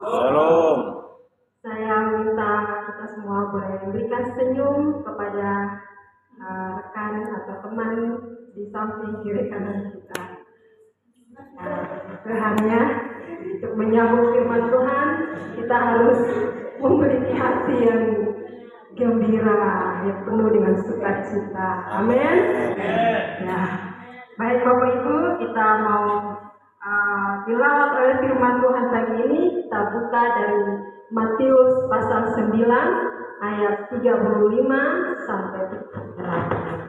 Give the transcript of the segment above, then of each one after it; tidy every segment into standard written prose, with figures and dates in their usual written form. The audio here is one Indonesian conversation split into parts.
Shalom. Saya minta kita semua boleh memberikan senyum kepada rekan atau teman di samping kiri kanan kita. Sebenarnya untuk menyambut firman Tuhan kita harus memiliki hati yang gembira, yang penuh dengan sukacita. Amin. Ya, baik Bapak Ibu, kita mau tilawah oleh firman Tuhan pagi ini. Kita buka dari Matius pasal 9 ayat 35 sampai 38.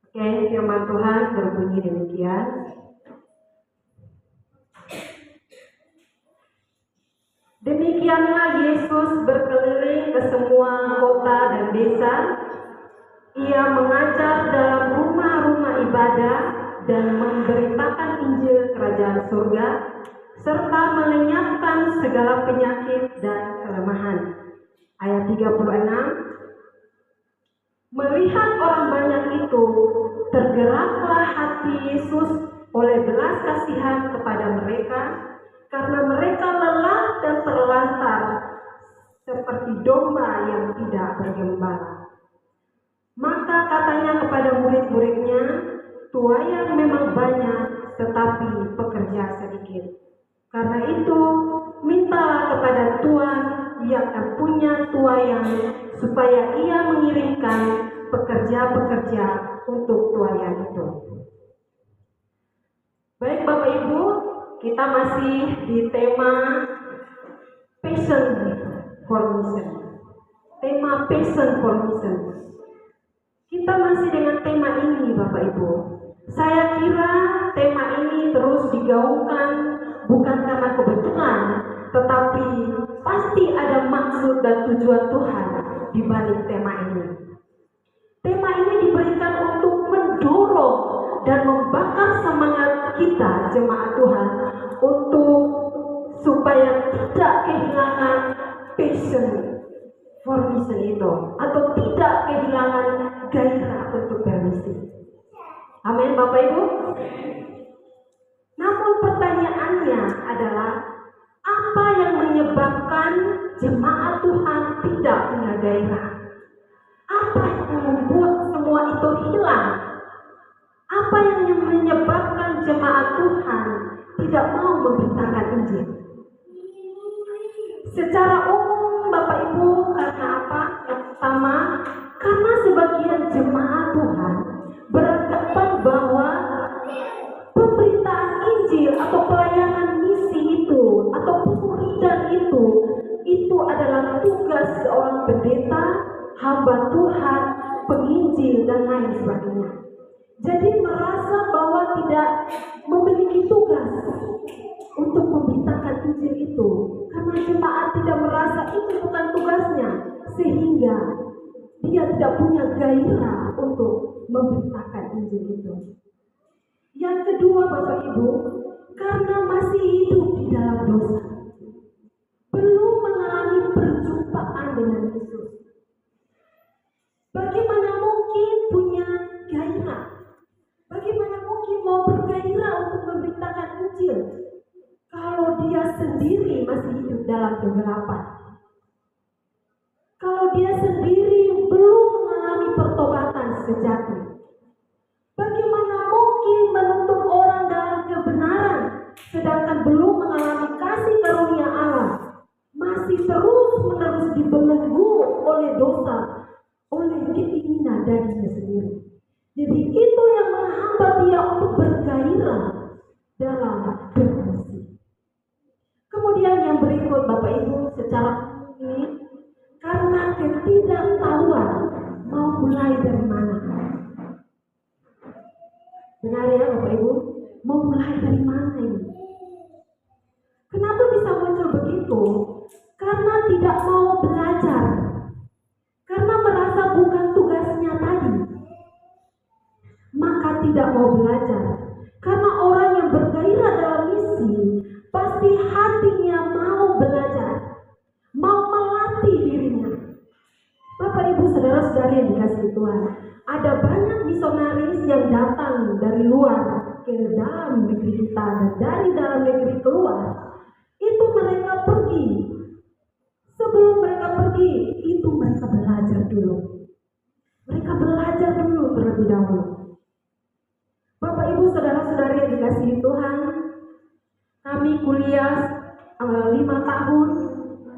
Oke, firman Tuhan berbunyi demikian. Demikianlah Yesus berkeliling ke semua kota dan desa. Ia mengajar dalam rumah-rumah ibadah dan memberitakan Injil Kerajaan Surga, serta melenyapkan segala penyakit dan kelemahan. Ayat 36. Melihat orang banyak itu, tergeraklah hati Yesus oleh belas kasihan kepada mereka, karena mereka lelah dan terlantar seperti domba yang tidak bergembala. Maka katanya kepada murid-muridnya, tuayan memang banyak, tetapi pekerja sedikit. Karena itu, mintalah kepada Tuhan yang punya tuayan, supaya ia mengirimkan pekerja-pekerja untuk tuayan itu. Baik Bapak Ibu, kita masih di tema Passion for Mission. Tema Passion for Mission. Kita masih dengan tema ini Bapak Ibu. Saya kira tema ini terus digaungkan bukan karena kebetulan, tetapi pasti ada maksud dan tujuan Tuhan di balik tema ini. Tema ini diberikan untuk mendorong dan membakar semangat kita jemaat Tuhan untuk supaya tidak kehilangan passion for mission itu, atau tidak kehilangan gairah untuk bermisi. Amin Bapak Ibu. Namun pertanyaannya adalah, apa yang menyebabkan jemaat Tuhan tidak punya gairah? Apa yang membuat semua itu hilang? Apa yang menyebabkan jemaat Tuhan tidak mau memberitakan Injil? Secara umum Bapak Ibu, karena apa? Yang pertama, karena sebagian jemaat Tuhan beranggapan bahwa pemberitaan Injil atau pelayanan misi itu atau pemuridan itu adalah tugas seorang pendeta, hamba Tuhan, penginjil dan lain sebagainya. Jadi merasa bahwa tidak memiliki tugas untuk memberitakan Injil itu, karena jemaat tidak merasa itu bukan tugasnya, sehingga dia tidak punya gairah untuk memberitakan Injil itu. Yang kedua Bapak Ibu, karena masih hidup di dalam dosa, belum mengalami perjumpaan dengan Yesus. Bagaimana mungkin punya gairah? Bagaimana mungkin mau bergairah untuk memberitakan Injil kalau dia sendiri masih hidup dalam kegelapan? Kalau dia sendiri belum mengalami pertobatan sejati? Bagaimana mungkin menuntun orang dalam kebenaran sedangkan belum mengalami kasih karunia Allah, masih terus-menerus dibelenggu oleh dosa, oleh keinginan darinya sendiri? Jadi itu yang menghambat dia untuk bergairah dalam bermisi. Kemudian yang berikut Bapak Ibu, secara ini karena ketidaktahuan mau mulai dari mana. Benar ya Bapak Ibu? Mau mulai dari mana ini? Kenapa bisa muncul begitu? Karena tidak mau belajar. Karena merasa bukan tugasnya tadi. Maka tidak mau belajar. Karena orang yang bergairah dalam misi pasti hatinya mau belajar, saudara-saudari yang dikasihi Tuhan, ada banyak misionaris yang datang dari luar ke dalam negeri kita dan dari dalam negeri keluar. Itu mereka pergi. Sebelum mereka pergi, itu mereka belajar dulu. Mereka belajar dulu terlebih dahulu. Bapak Ibu saudara-saudari yang dikasihi Tuhan, kami kuliah 5 tahun,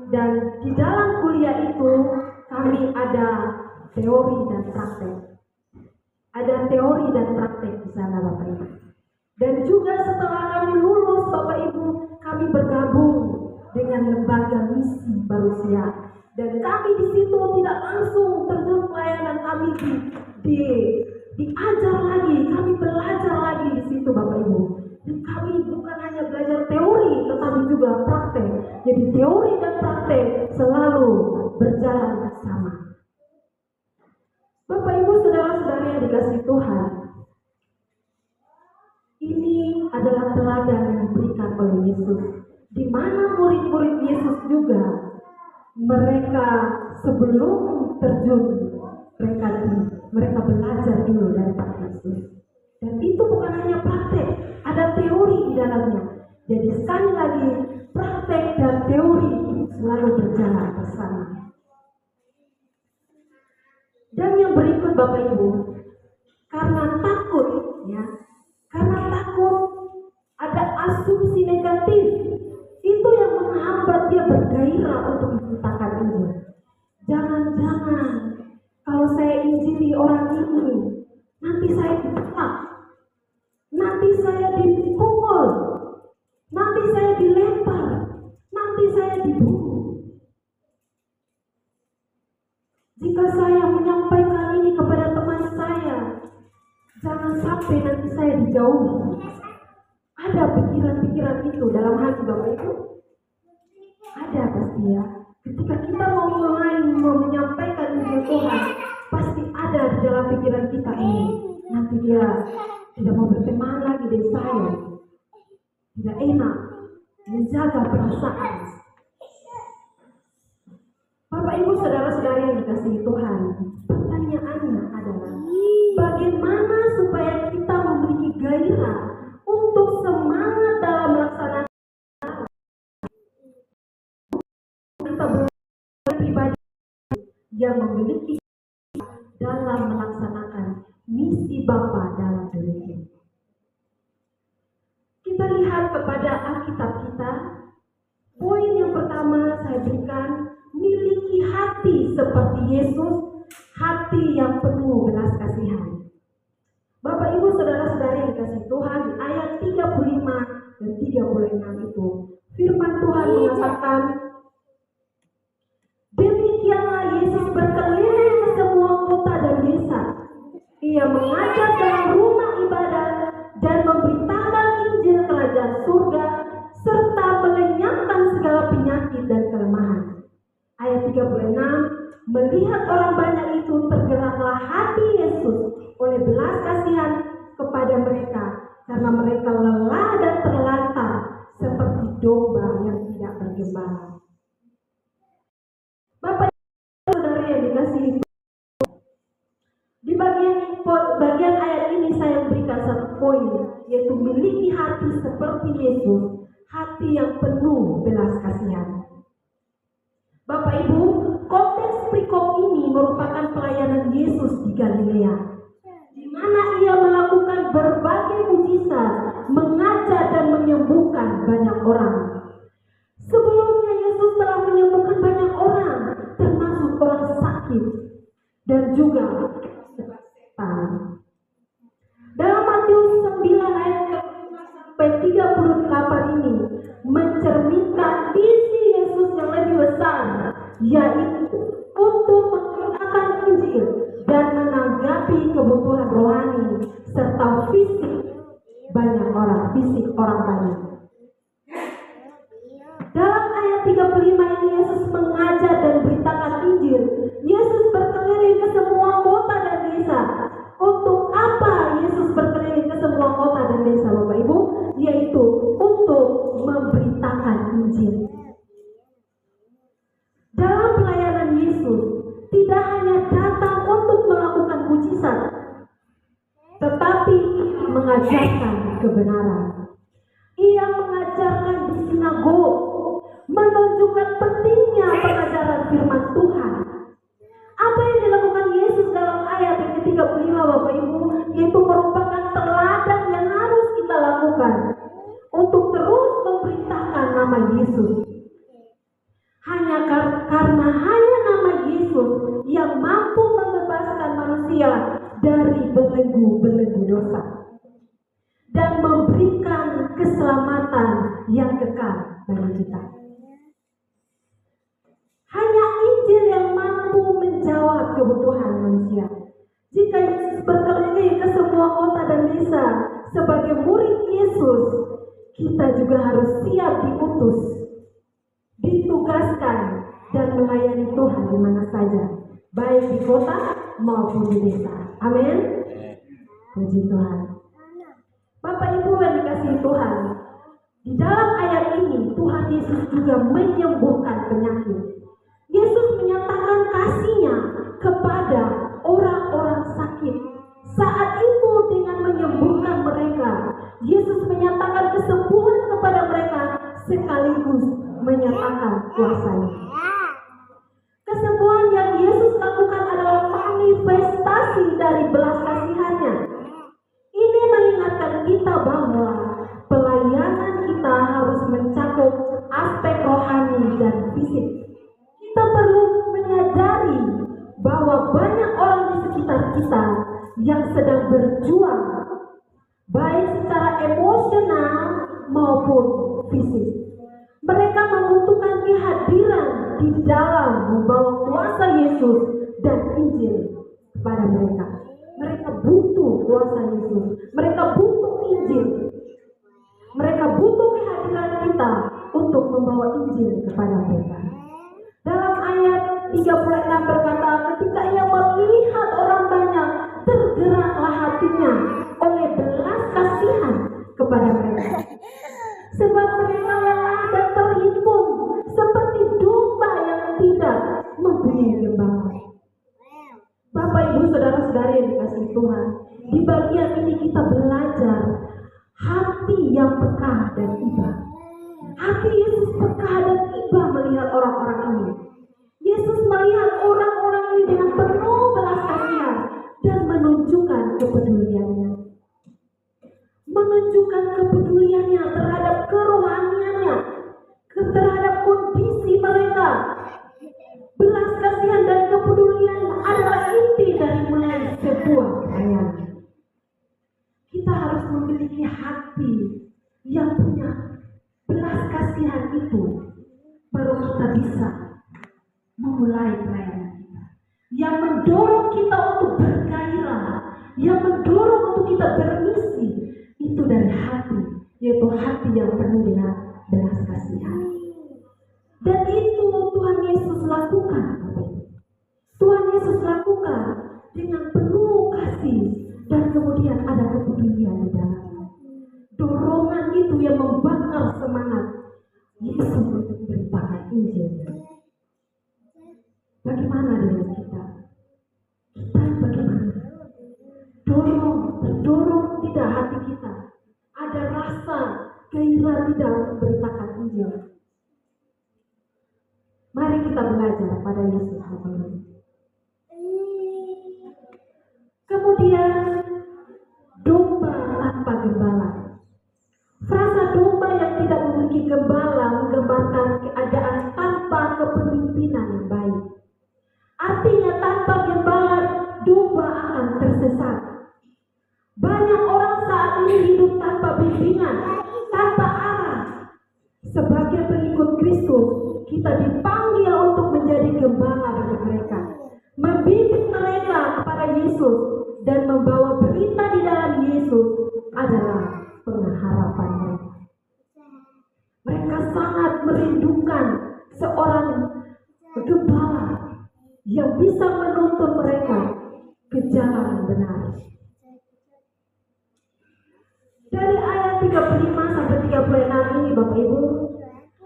dan di dalam kuliah itu kami ada teori dan praktek. Ada teori dan praktek di sana Bapak Ibu. Dan juga setelah kami lulus Bapak Ibu, kami bergabung dengan lembaga misi Barusia. Dan kami di situ tidak langsung terjun pelayanan, kami diajar lagi, kami belajar lagi di situ Bapak Ibu. Dan kami bukan hanya belajar teori, tetapi juga praktek. Jadi teori dan praktek selalu berjalan bersama. Bapak Ibu saudara-saudari yang dikasihi Tuhan, ini adalah teladan yang diberikan oleh Yesus, di mana murid-murid Yesus juga mereka sebelum terjun mereka belajar dulu dari Pak Yesus. Dan itu bukan hanya praktek, ada teori di dalamnya. Jadi sekali lagi, praktek dan teori selalu berjalan bersama. Dan yang berikut Bapak Ibu, karena takut ada asumsi negatif, itu yang menghambat dia bergairah untuk memberitakan Injil. Jangan-jangan kalau saya injili orang ini, nanti saya dipecat, nanti saya dipukul, nanti saya dilempar, nanti saya dibunuh. Jika saya menyampaikan ini kepada teman saya, jangan sampai nanti saya dijauhi. Ada pikiran-pikiran itu dalam hati Bapak Ibu? Ada pasti ya. Ketika kita mau mulai menyampaikan Injil Tuhan, pasti ada di dalam pikiran kita ini. Nanti dia tidak mau berteman lagi dengan saya. Tidak enak menjaga perasaan. Bapak Ibu saudara-saudari yang dikasihi Tuhan, pertanyaannya adalah bagaimana supaya kita memiliki gairah untuk semangat dalam melaksanakan kita pribadi yang memiliki dalam melaksanakan misi Bapa dalam diri ini. Kita lihat kepada Alkitab kita. Poin yang pertama saya berikan, miliki hati seperti Yesus, hati yang penuh belas kasihan. Bapak Ibu saudara-saudari yang dikasihi Tuhan, di ayat 35 dan 36 itu firman Tuhan mengatakan, demikianlah Yesus berkeliling ke semua kota dan desa. Ia mengajar dalam rumah ibadat dan memberitakan Injil kerajaan surga serta melenyapkan segala penyakit dan kelemahan. Ayat 36, melihat orang banyak itu tergeraklah hati Yesus oleh belas kasihan kepada mereka, karena mereka lelah dan terlantar seperti domba yang tidak bergembala. Bapak Ibu saudara yang dikasihi, di bagian ayat ini saya berikan satu poin, yaitu miliki hati seperti Yesus, hati yang penuh belas kasihan. Bapak Ibu, konteks perikop ini merupakan pelayanan Yesus di Galilea, di mana ia melakukan berbagai mujizat, mengajar dan menyembuhkan banyak orang. Sebelumnya Yesus telah menyembuhkan banyak orang, termasuk orang sakit dan juga setan. Dalam Matius 9 ayat 38 ini mencerminkan visi Yesus yang lebih besar, yaitu untuk memberitakan Injil dan menanggapi kebutuhan rohani serta fisik orang banyak. Dalam ayat 35 ini Yesus mengajar dan beritakan Injil. Yesus berkeliling ke semua kota dan desa. Untuk apa Yesus berkeliling ke semua kota dan desa, Bapak Ibu? Yaitu untuk memberitakan Injil. Dalam pelayanan Yesus tidak hanya datang mengajarkan kebenaran. Ia mengajarkan di sinagog, menunjukkan pentingnya pengajaran firman Tuhan. Apa yang dilakukan Yesus dalam ayat yang ke-35 Bapak Ibu, yaitu merupakan teladan yang harus kita lakukan untuk terus memberitakan nama Yesus. Hanya karena hanya nama Yesus yang mampu membebaskan manusia dari belenggu-belenggu dosa dan memberikan keselamatan yang kekal bagi kita. Hanya Injil yang mampu menjawab kebutuhan manusia. Jika Yesus berkeliling ke semua kota dan desa sebagai murid Yesus, kita juga harus siap diutus, ditugaskan, dan melayani Tuhan di mana saja, baik di kota maupun di desa. Amin. Puji Tuhan. Bapak Ibu yang dikasihi Tuhan, di dalam ayat ini Tuhan Yesus juga menyembuhkan penyakit. Yesus menyatakan kasih-Nya kepada orang-orang sakit. Saat itu dengan menyembuhkan mereka, Yesus menyatakan kesembuhan kepada mereka sekaligus menyatakan kuasa-Nya. Kesembuhan yang Yesus lakukan adalah manifestasi dari belas kasihan-Nya. Ini mengingatkan kita bahwa pelayanan kita harus mencakup aspek rohani dan fisik. Kita perlu menyadari bahwa banyak orang di sekitar kita yang sedang berjuang, baik secara emosional maupun fisik. Mereka membutuhkan kehadiran di dalam membawa kuasa Yesus dan Injil kepada mereka. Mereka butuh kuasa Yesus, mereka butuh Injil, mereka butuh kehadiran kita untuk membawa Injil kepada mereka. Dalam ayat 36 berkata, ketika ia melihat orang banyak, tergeraklah hatinya oleh belas kasihan kepada mereka. Sebab mereka lelah dan terhimpun seperti domba yang tidak mempunyai gembala. Bapak, Ibu, saudara-saudari yang dikasihi Tuhan, di bagian ini kita belajar hati yang peka dan iba. Hati Yesus peka dan iba melihat orang-orang ini. Yesus melihat orang-orang ini dengan penuh belas kasihan dan menunjukkan kepeduliannya. Menunjukkan kepeduliannya terhadap kerohaniannya, terhadap kondisi mereka. Belas kasihan dan kepedulian adalah inti dari mulai sebuah pelayanan. Kita harus memiliki hati yang punya belas kasihan itu, baru kita bisa memulai pelayanan kita. Yang mendorong kita untuk bergairah, yang mendorong untuk kita bermisi, itu dari hati, yaitu hati yang penuh dengan belas kasihan. Dan itu Tuhan Yesus lakukan. Tuhan Yesus lakukan dengan penuh kasih dan kemudian ada kepedulian di dalamnya. Dorongan itu yang membakar semangat Yesus untuk beritakan Injil. Bagaimana dengan kita? Kita bagaimana? Terdorong tidak hati kita? Ada rasa gairah di dalam memberitakan Injil. Mari kita belajar pada Yesus. Kemudian domba tanpa gembala. Frasa domba yang tidak memiliki gembala menggambarkan keadaan tanpa kepemimpinan yang baik. Artinya tanpa gembala domba akan tersesat. Banyak orang saat ini hidup tanpa bimbingan, tanpa arah. Sebagai pengikut Kristus, kita dipanggil untuk menjadi gembala bagi mereka, membimbing mereka kepada Yesus dan membawa berita di dalam Yesus adalah pengharapan mereka. Mereka sangat merindukan seorang gembala yang bisa menuntun mereka ke jalan yang benar. Dari ayat 35 sampai 36 ini Bapak Ibu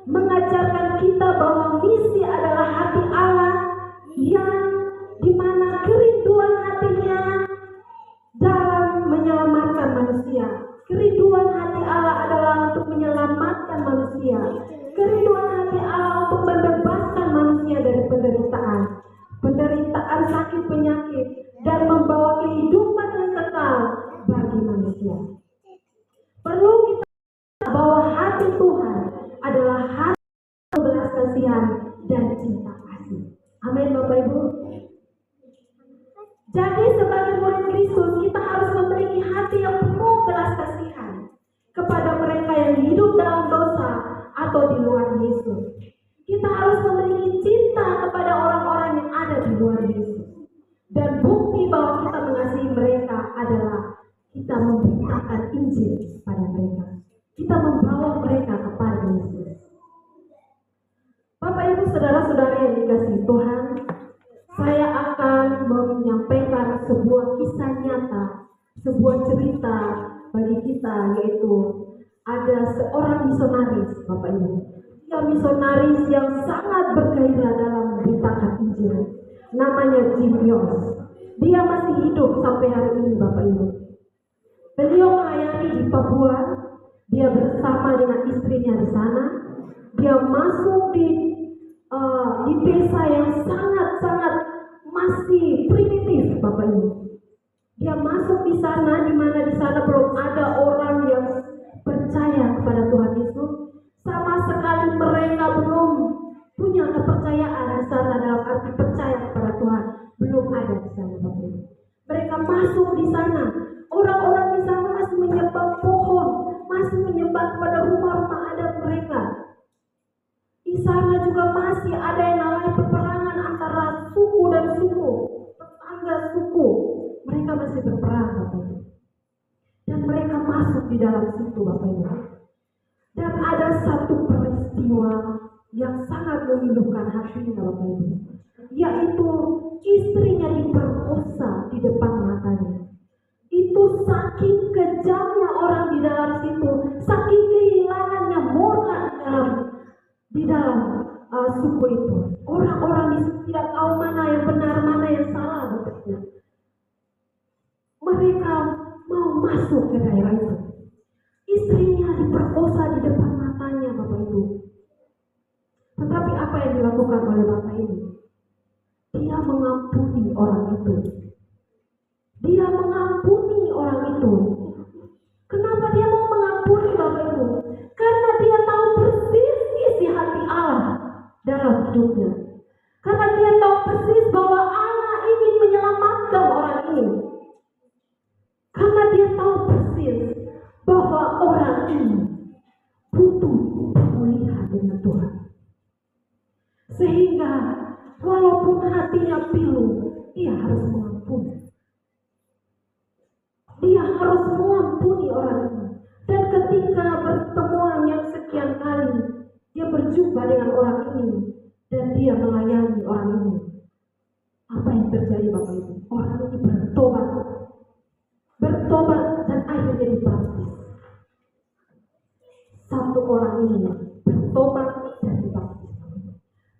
mengajarkan kita bahwa misi adalah hati Allah yang dimana kerinduan hatinya dalam menyelamatkan manusia dunia dari penderitaan sakit penyakit, dan membawa kehidupan yang kekal bagi manusia. Perlu kita bahwa hati Tuhan adalah hati belas kasihan dan cinta kasih. Amin Bapak Ibu. Jadi sebagai murid Kristus kita harus memiliki hati yang penuh belas kasihan kepada mereka yang hidup dalam dosa atau di luar Yesus. Kita harus memiliki cinta kepada orang-orang yang ada di luar Yesus. Dan bukti bahwa kita mengasihi mereka adalah kita memberitakan Injil pada mereka. Kita membawa mereka kepada Yesus. Bapak Ibu saudara-saudari yang dikasihi Tuhan, saya akan menyampaikan sebuah kisah nyata, sebuah cerita bagi kita, yaitu ada seorang misionaris, Bapak Ibu. Dia misionaris yang sangat bergairah dalam memberitakan Injil. Namanya Jim Yost. Dia masih hidup sampai hari ini, Bapak Ibu. Beliau melayani di Papua. Dia bersama dengan istrinya di sana. Dia masuk di desa yang sangat-sangat masih primitif, Bapak Ibu. Dia masuk di sana, di mana di sana belum ada orang yang percaya kepada Tuhan Yesus. Sama sekali mereka belum punya kepercayaan di sana, dalam arti percaya kepada Tuhan. Belum ada di sana, Bapak Ibu. Mereka masuk di sana. Orang-orang di sana masih menyembah pohon, masih menyembah kepada rumah-rumah adat mereka. Di sana juga masih ada yang namanya peperangan antara suku dan suku, tetangga suku. Mereka masih berperang, Bapak Ibu. Dan mereka masuk di dalam situ, Bapak Ibu. Dan ada satu peristiwa yang sangat memilukan hatinya, Bapak Ibu, yaitu istrinya diperkosa di depan matanya. Itu saking kejamnya orang di dalam situ, saking kehilangannya moral di dalam suku itu. Orang-orang di situ tidak tahu mana yang benar, mana yang salah, Bapak Ibu. Mereka mau masuk ke daerah itu. Istrinya diperkosa di depan matanya, Bapak Ibu. Tetapi apa yang dilakukan oleh Bapak ini? Dia mengampuni orang itu. Dia mengampuni orang itu. Kenapa dia mau mengampuni, Bapak Ibu? Karena dia tahu persis isi hati Allah dalam hidupnya. Karena dia tahu persis bahwa Allah ingin menyelamatkan orang ini. Karena dia tahu persis bahwa orang ini butuh pemulihan dengan Tuhan. Sehingga walaupun hatinya pilu, dia harus mengampuni. Dia harus mengampuni orang ini. Dan ketika pertemuan yang sekian kali, dia berjumpa dengan orang ini dan dia melayani orang ini. Apa yang terjadi, Bapak Ibu? Orang ini bertobat dan akhirnya dibaptis. Satu orang ini bertobat dan dibaptis.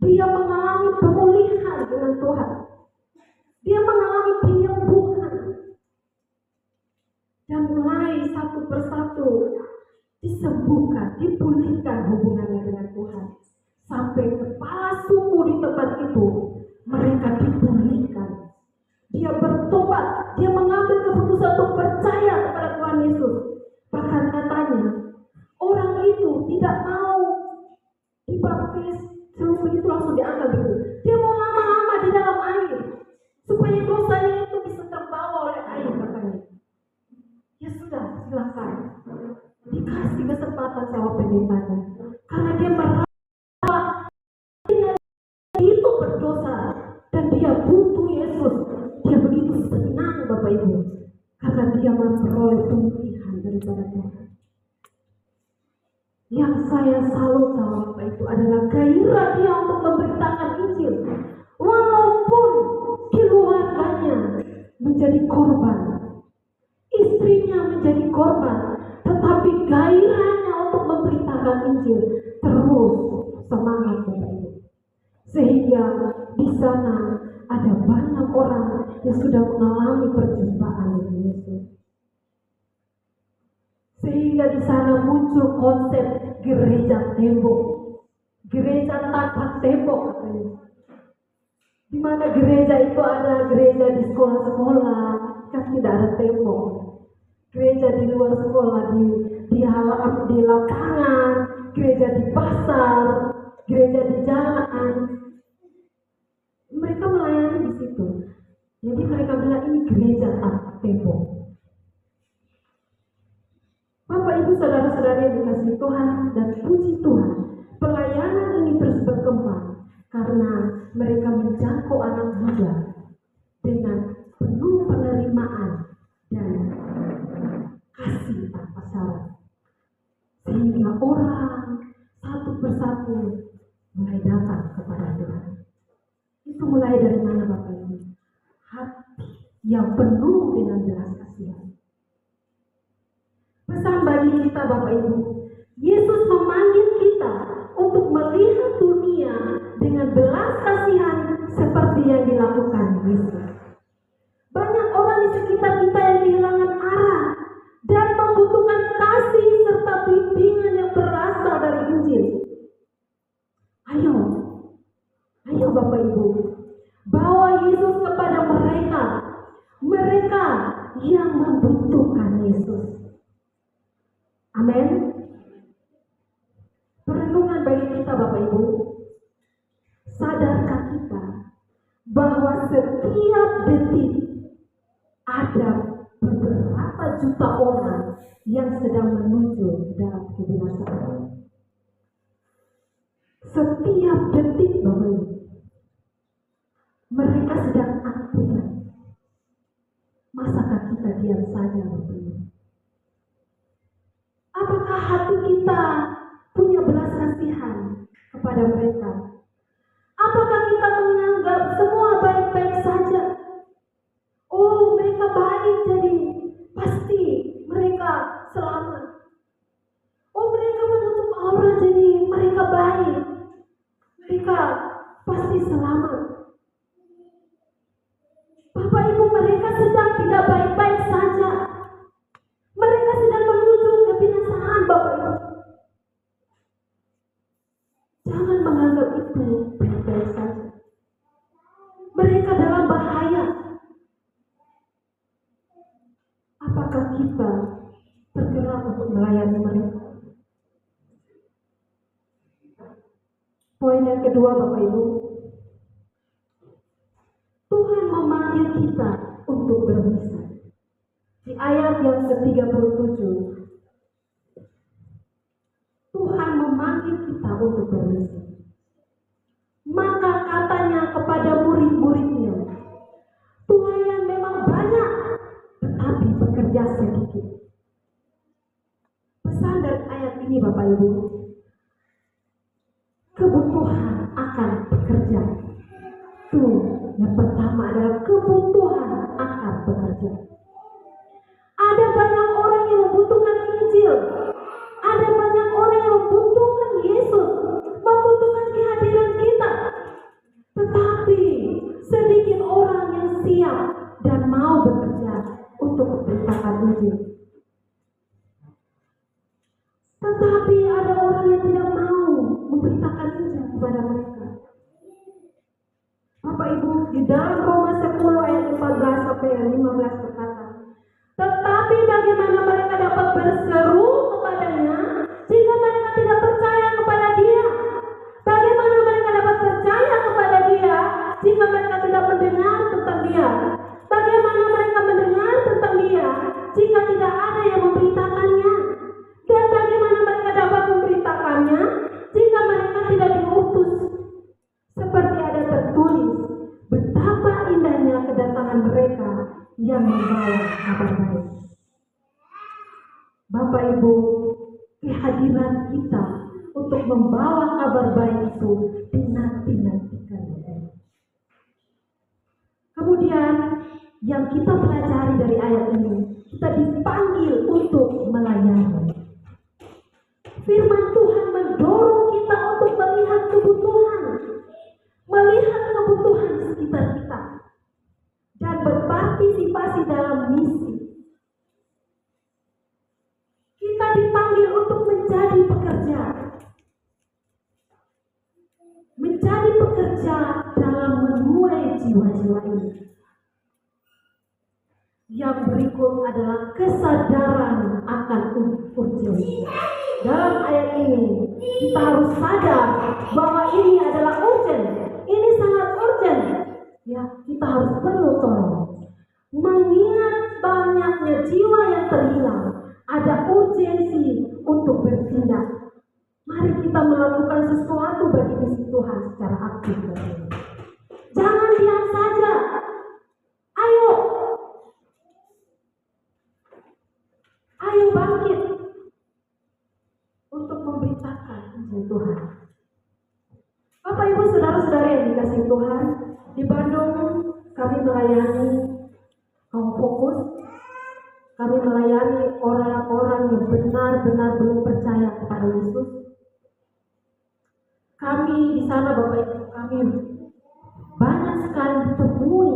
Dia mengalami pemulihan dengan Tuhan. Dia mengalami penyembuhan. Dan mulai satu persatu disembuhkan, dipulihkan hubungannya dengan Tuhan. Sampai kepala suku di tempat itu, mereka dipulihkan. Dia bertobat, dia mengambil keputusan untuk percaya kepada Tuhan Yesus. Bahkan katanya, orang itu tidak mau dibaptis, begitu langsung diangkat begitu. Dia mau lama-lama di dalam air, supaya dosanya itu bisa terbawa oleh air, katanya. Ya sudah, silakan. Dikasih kesempatan sama pendetanya. Karena dia merasa dia itu berdosa dan dia butuh Yesus. Dia begitu senang, Bapak Ibu, karena dia memperoleh pemulihan daripada Tuhan. Yang saya salut sama Bapak itu adalah gairah dia untuk memberitakan Injil. Walaupun keluarganya menjadi korban, istrinya menjadi korban, tetapi gairahnya untuk memberitakan Injil terus semangat, Bapak Ibu. Sehingga di sana ada banyak orang yang sudah mengalami perjumpaan dengan Yesus. Sehingga di sana muncul konsep gereja tembok, gereja tanpa tembok, katanya. Di mana gereja itu ada gereja di sekolah-sekolah, kan tidak ada tembok. Gereja di luar sekolah, di halaman, di lapangan, gereja di pasar, gereja di jalan. Mereka melayani di situ. Jadi mereka bilang ini gereja tanpa tembok. Bapak Ibu saudara-saudara yang dikasihi Tuhan dan puji Tuhan, pelayanan ini terus berkembang karena mereka menjangkau anak muda dengan penuh penerimaan dan kasih tanpa syarat, sehingga orang satu persatu mulai datang kepada Tuhan. Itu mulai dari mana Bapak Ibu? Hati yang penuh dengan belas kasihan. Pesan bagi kita Bapak Ibu, Yesus memanggil kita untuk melihat dunia dengan belas kasihan seperti yang dilakukan Yesus. Banyak orang di sekitar kita yang kehilangan arah dan membutuhkan kasih serta bimbingan yang berasal dari Injil. Ayo Bapak Ibu, bawa Yesus kepada mereka yang membutuhkan Yesus. Amin. Perenungan bagi kita Bapak Ibu, sadarkah kita bahwa setiap detik ada beberapa juta orang yang sedang menuju dalam kebinasaan? Setiap detik Bapak Ibu, mereka sedang antrian. Masakah kita diam saja Bapak Ibu? Apakah hati kita punya belas kasihan kepada mereka? Apakah kita menganggap semua baik-baik saja? Oh, mereka baik, jadi pasti mereka selamat. Oh, mereka menutup aurat, jadi mereka baik. Mereka pasti selamat. Bapak Ibu, mereka sedang tidak baik-baik saja. Mereka sedang menuju kebinasaan Bapak Ibu. Jangan menganggap itu baik-baik saja. Mereka dalam bahaya. Apakah kita bergerak untuk melayani mereka? Poin yang kedua Bapak Ibu, Tuhan memanggil kita untuk bermisi. Di ayat yang ke-37, Tuhan memanggil kita untuk bermisi. Maka katanya kepada murid-muridnya, tuaian memang banyak, tetapi bekerja sedikit. Pesan dari ayat ini Bapak Ibu, kebutuhan akan bekerja. Tuh, yang pertama adalah kebutuhan akan bekerja. Ada banyak orang yang membutuhkan Injil. Ada banyak orang yang membutuhkan Yesus, membutuhkan kehadiran kita. Tetapi sedikit orang yang siap dan mau bekerja untuk memberitakan Injil. Tetapi ada orang yang tidak mau memberitakan Injil kepada mereka. Bapak Ibu, di dalam Roma 10 ayat 14 sampai 15 berkata, tetapi bagaimana mereka dapat berseru kepadanya jika mereka tidak percaya kepada dia? Bagaimana mereka dapat percaya kepada dia jika mereka tidak mendengar tentang dia? Bagaimana mereka mendengar tentang dia jika tidak ada yang memberitakannya? Dan bagaimana mereka dapat memberitakannya jika mereka tidak diutus? Seperti ada tertulis, betapa indahnya kedatangan mereka yang membawa kabar baik. Bapak Ibu, kehadiran kita untuk membawa kabar baik itu dinanti-nantikan. Kemudian yang kita pelajari dari ayat ini, kita dipanggil untuk melayani. Firman Tuhan mendorong kita untuk melihat kebutuhan di sekitar kita dan berpartisipasi dalam misi. Kita dipanggil untuk menjadi pekerja dalam menuai Yang berikut adalah kesadaran akan urgensi. Dalam ayat ini kita harus sadar bahwa ini adalah urgent. Ini sangat urgent. Ya, kita harus perlu tolong. Mengingat banyaknya jiwa yang terhilang, ada urgensi untuk bertindak. Mari kita melakukan sesuatu bagi misi Tuhan secara aktif. Jangan diam saja. Ayo. Ayo bangkit untuk memberitakan Injil Tuhan. Bapak Ibu saudara-saudari yang dikasihi Tuhan, di Bandung kami melayani kaum fokus. Kami melayani orang-orang yang benar-benar belum percaya kepada Yesus. Kami di sana Bapak Ibu, kami banyak sekali ditemui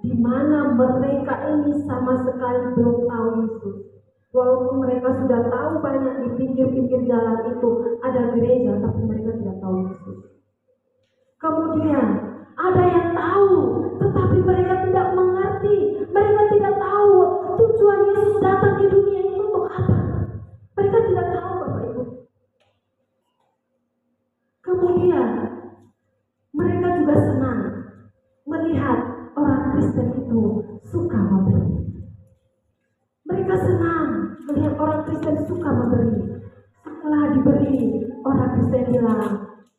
di mana mereka ini sama sekali belum tahu Yesus. Walaupun mereka sudah tahu banyak di pinggir-pinggir jalan itu ada gereja, tapi mereka tidak tahu Yesus. Kemudian ada yang tahu, tetapi mereka tidak mengerti. Mereka tidak tahu tujuan Yesus datang di dunia ini untuk apa. Mereka tidak tahu Bapak Ibu. Kemudian mereka juga senang melihat orang Kristen itu suka memberi. Mereka senang melihat orang Kristen suka memberi. Setelah diberi, orang Kristen bilang,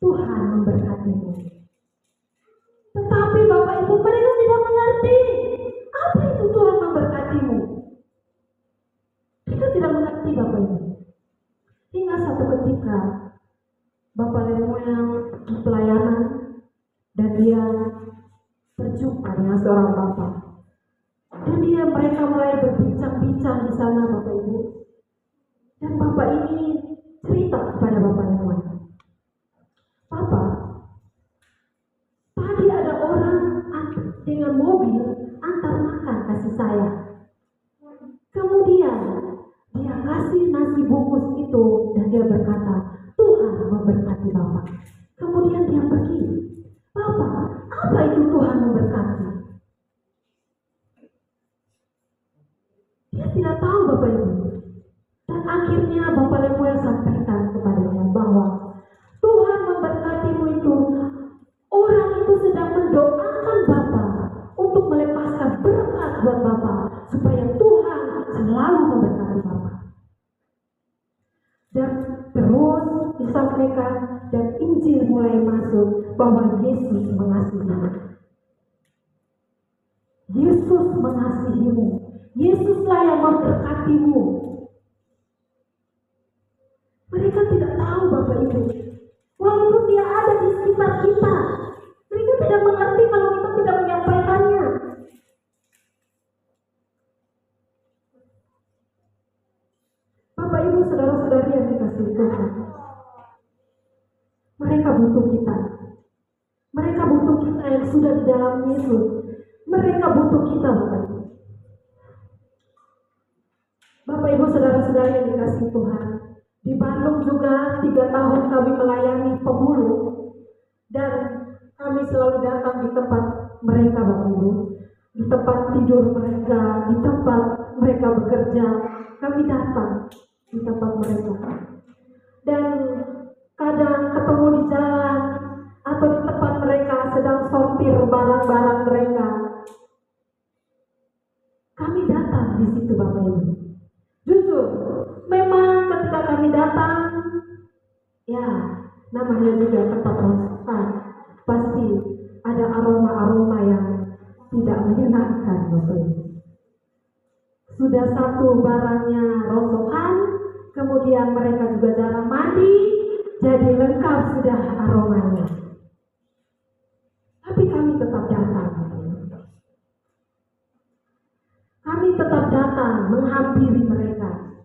Tuhan memberkatimu. Tetapi Bapak Ibu, mereka tidak mengerti apa itu Tuhan memberkatimu. Mereka tidak mengerti Bapak Ibu. Hingga satu ketika Bapak Lemuel di pelayanan dan dia berjumpa dengan seorang bapak. Dan mereka mulai berbincang-bincang di sana Bapak Ibu. Dan bapak ini cerita kepada Bapak Lemuel. Bapak, tadi ada orang dengan mobil antar makan kasih saya. Kemudian dia kasih nasi bungkus itu dan dia berkata, Tuhan memberkati Bapak. Kemudian dia pergi. Bapak, apa itu Tuhan memberkati? Dia tidak tahu Bapak Ibu. Dan akhirnya Bapak Lemuel sampaikan kepadanya bahwa Tuhan memberkatimu itu, orang itu sedang mendoakan Bapak untuk melepaskan berkat buat Bapak supaya Tuhan selalu memberkati Bapak. Dan terus disampaikan dan Injil mulai masuk bahwa Yesus mengasihimu. Yesus mengasihimu. Yesuslah yang memberkatimu. Mereka tidak tahu Bapak Ibu. Walaupun dia ada di sekitar kita, mereka tidak mengerti kalau kita tidak menyampaikannya. Bapak Ibu saudara-saudari yang dikasihi Tuhan, mereka butuh kita. Mereka butuh kita yang sudah di dalam Yesus. Mereka butuh kita Bapak Ibu. Bapak Ibu saudara-saudari yang dikasihi Tuhan, di Bandung juga 3 tahun kami melayani pemulung dan kami selalu datang di tempat mereka Bapak Ibu, di tempat tidur mereka, di tempat mereka bekerja, kami datang di tempat mereka. Dan kadang ketemu di jalan atau di tempat mereka sedang sortir barang-barang mereka. Kami datang di situ Bapak Ibu. Jujur, memang ketika kami datang, ya namanya juga tempat rongsokan, pasti ada aroma-aroma yang tidak menyenangkan Bapak Ibu. Sudah satu barangnya rongsokan, kemudian mereka juga jarang mandi, jadi lengkap sudah aromanya. Tapi kami tetap datang. Kami tetap datang menghampiri mereka.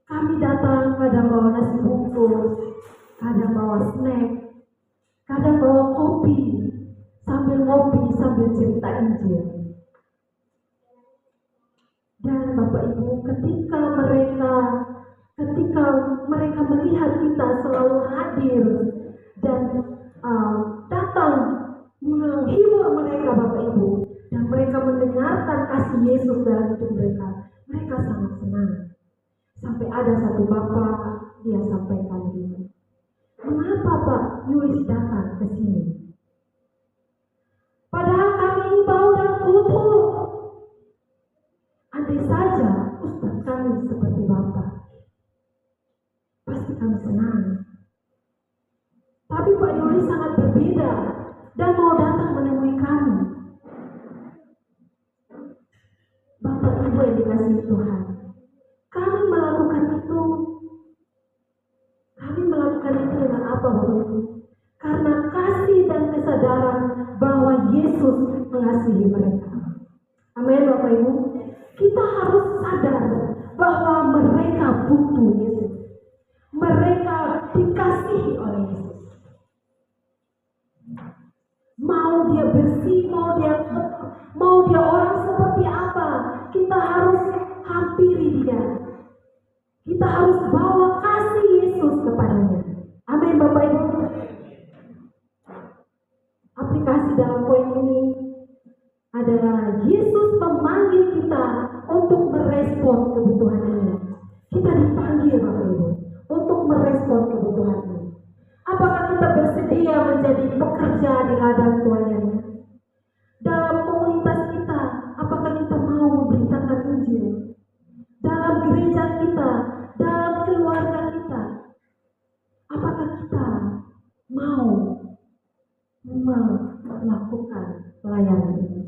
Kami datang kadang bawa nasi bungkus, kadang bawa snack, kadang bawa kopi, sambil ngopi, sambil cerita Injil. Dan Bapak Ibu, ketika mereka melihat kita selalu hadir dan datang menghibur mereka Bapak Ibu, dan mereka mendengarkan kasih Yesus dalam hidup mereka, mereka sangat senang. Sampai ada satu bapak, dia sampaikan begini, "Mengapa Pak Yulis datang ke sini? Padahal kami ini bau dan kotor. Andai saja Ustaz kami seperti Bapak, pasti kami senang. Tapi Pak Yulis sangat berbeda dan mau datang menemui kami." Bapak Ibu yang dikasihi Tuhan, kami melakukan itu dengan apa Bapak Ibu? Karena kasih dan kesadaran bahwa Yesus mengasihi mereka. Amin Bapak Ibu. Kita harus sadar bahwa mereka butuh Yesus. Mereka dikasihi oleh Yesus. Mau dia bersih, mau dia orang seperti apa, kita harus hampiri dia. Kita harus bawa kasih Yesus kepadanya. Amin Bapak Ibu. Aplikasi dalam poin ini adalah Yesus memanggil kita untuk merespon kebutuhan ini. Kita dipanggil Bapak Ibu untuk merespon kebutuhan ini. Apakah kita bersedia menjadi pekerja di ladang tuaiannya? Dalam komunitas kita, apakah kita mau memberitakan Injil? Dalam gereja kita, dalam keluarga kita, apakah kita mau melakukan pelayanan ini?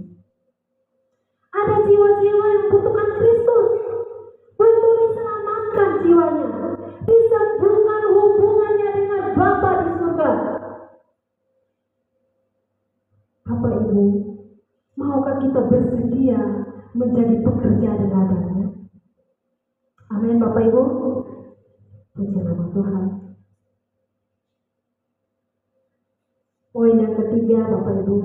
Ada jiwa-jiwa yang membutuhkan Kristus untuk diselamatkan jiwanya, disambungkan hubungannya dengan Bapa di surga. Bapak Ibu, maukah kita bersedia menjadi pekerja di ladangnya? Amin Bapak Ibu. Puji nama Tuhan. Poin yang ketiga Bapak Ibu,